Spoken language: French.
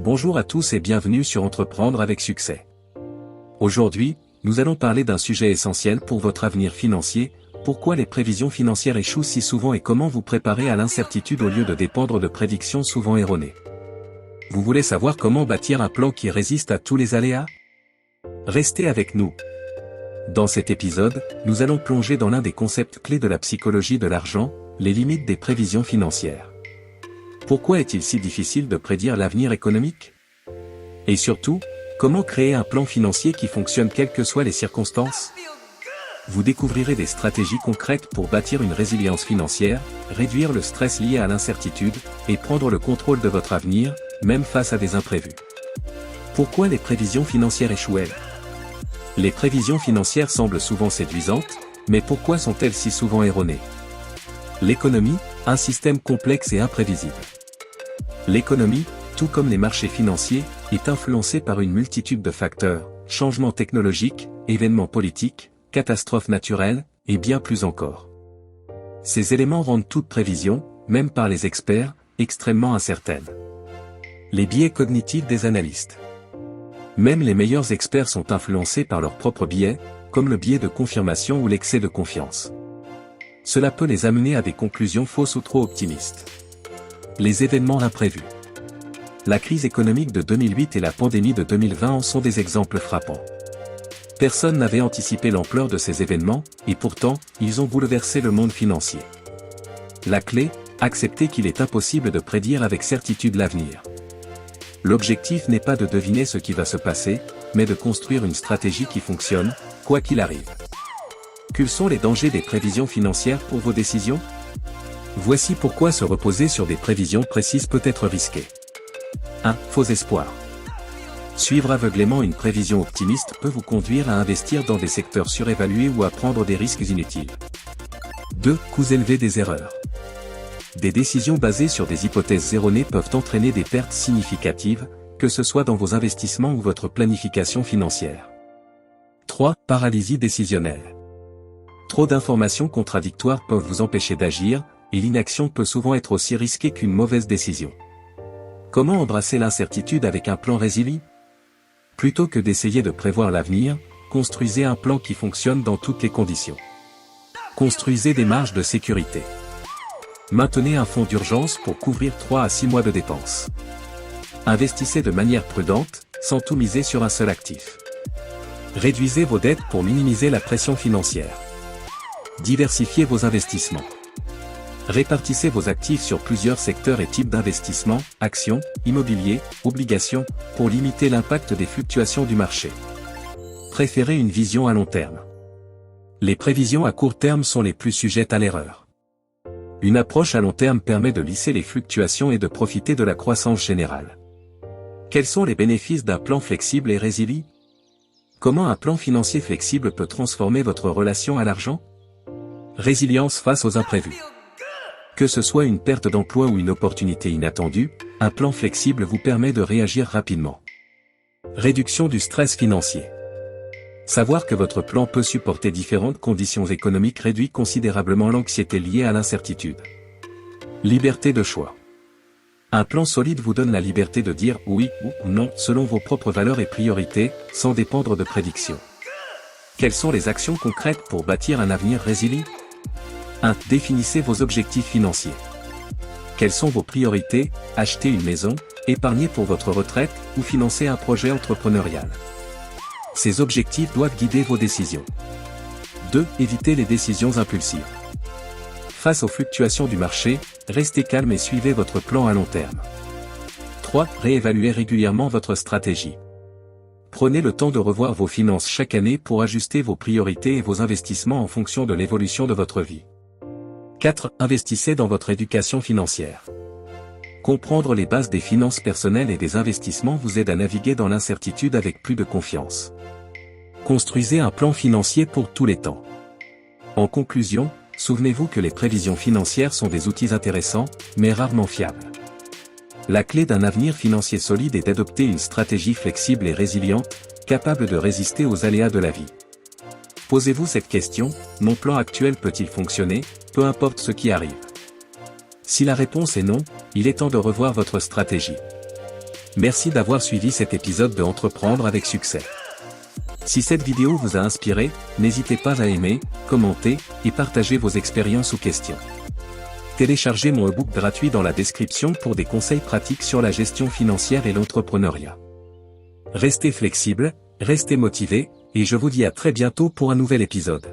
Bonjour à tous et bienvenue sur Entreprendre avec succès. Aujourd'hui, nous allons parler d'un sujet essentiel pour votre avenir financier, pourquoi les prévisions financières échouent si souvent et comment vous préparer à l'incertitude au lieu de dépendre de prédictions souvent erronées. Vous voulez savoir comment bâtir un plan qui résiste à tous les aléas? Restez avec nous. Dans cet épisode, nous allons plonger dans l'un des concepts clés de la psychologie de l'argent, les limites des prévisions financières. Pourquoi est-il si difficile de prédire l'avenir économique? Et surtout, comment créer un plan financier qui fonctionne quelles que soient les circonstances? Vous découvrirez des stratégies concrètes pour bâtir une résilience financière, réduire le stress lié à l'incertitude, et prendre le contrôle de votre avenir, même face à des imprévus. Pourquoi les prévisions financières échouent-elles? Les prévisions financières semblent souvent séduisantes, mais pourquoi sont-elles si souvent erronées? L'économie, un système complexe et imprévisible. L'économie, tout comme les marchés financiers, est influencée par une multitude de facteurs, changements technologiques, événements politiques, catastrophes naturelles, et bien plus encore. Ces éléments rendent toute prévision, même par les experts, extrêmement incertaine. Les biais cognitifs des analystes. Même les meilleurs experts sont influencés par leurs propres biais, comme le biais de confirmation ou l'excès de confiance. Cela peut les amener à des conclusions fausses ou trop optimistes. Les événements imprévus. La crise économique de 2008 et la pandémie de 2020 en sont des exemples frappants. Personne n'avait anticipé l'ampleur de ces événements, et pourtant, ils ont bouleversé le monde financier. La clé, accepter qu'il est impossible de prédire avec certitude l'avenir. L'objectif n'est pas de deviner ce qui va se passer, mais de construire une stratégie qui fonctionne, quoi qu'il arrive. Quels sont les dangers des prévisions financières pour vos décisions? Voici pourquoi se reposer sur des prévisions précises peut être risqué. 1. Faux espoir. Suivre aveuglément une prévision optimiste peut vous conduire à investir dans des secteurs surévalués ou à prendre des risques inutiles. 2. Coûts élevés des erreurs. Des décisions basées sur des hypothèses erronées peuvent entraîner des pertes significatives, que ce soit dans vos investissements ou votre planification financière. 3. Paralysie décisionnelle. Trop d'informations contradictoires peuvent vous empêcher d'agir, et l'inaction peut souvent être aussi risquée qu'une mauvaise décision. Comment embrasser l'incertitude avec un plan résilient? Plutôt que d'essayer de prévoir l'avenir, construisez un plan qui fonctionne dans toutes les conditions. Construisez des marges de sécurité. Maintenez un fonds d'urgence pour couvrir 3 à 6 mois de dépenses. Investissez de manière prudente, sans tout miser sur un seul actif. Réduisez vos dettes pour minimiser la pression financière. Diversifiez vos investissements. Répartissez vos actifs sur plusieurs secteurs et types d'investissements, actions, immobilier, obligations, pour limiter l'impact des fluctuations du marché. Préférez une vision à long terme. Les prévisions à court terme sont les plus sujettes à l'erreur. Une approche à long terme permet de lisser les fluctuations et de profiter de la croissance générale. Quels sont les bénéfices d'un plan flexible et résilient? Comment un plan financier flexible peut transformer votre relation à l'argent? Résilience face aux imprévus. Que ce soit une perte d'emploi ou une opportunité inattendue, un plan flexible vous permet de réagir rapidement. Réduction du stress financier. Savoir que votre plan peut supporter différentes conditions économiques réduit considérablement l'anxiété liée à l'incertitude. Liberté de choix. Un plan solide vous donne la liberté de dire oui ou non selon vos propres valeurs et priorités, sans dépendre de prédictions. Quelles sont les actions concrètes pour bâtir un avenir résilient? 1. Définissez vos objectifs financiers. Quelles sont vos priorités? Acheter une maison, épargner pour votre retraite, ou financer un projet entrepreneurial. Ces objectifs doivent guider vos décisions. 2. Évitez les décisions impulsives. Face aux fluctuations du marché, restez calme et suivez votre plan à long terme. 3. Réévaluez régulièrement votre stratégie. Prenez le temps de revoir vos finances chaque année pour ajuster vos priorités et vos investissements en fonction de l'évolution de votre vie. 4. Investissez dans votre éducation financière. Comprendre les bases des finances personnelles et des investissements vous aide à naviguer dans l'incertitude avec plus de confiance. Construisez un plan financier pour tous les temps. En conclusion, souvenez-vous que les prévisions financières sont des outils intéressants, mais rarement fiables. La clé d'un avenir financier solide est d'adopter une stratégie flexible et résiliente, capable de résister aux aléas de la vie. Posez-vous cette question, mon plan actuel peut-il fonctionner, peu importe ce qui arrive? Si la réponse est non, il est temps de revoir votre stratégie. Merci d'avoir suivi cet épisode de Entreprendre avec succès. Si cette vidéo vous a inspiré, n'hésitez pas à aimer, commenter et partager vos expériences ou questions. Téléchargez mon e-book gratuit dans la description pour des conseils pratiques sur la gestion financière et l'entrepreneuriat. Restez flexible, restez motivé, et je vous dis à très bientôt pour un nouvel épisode.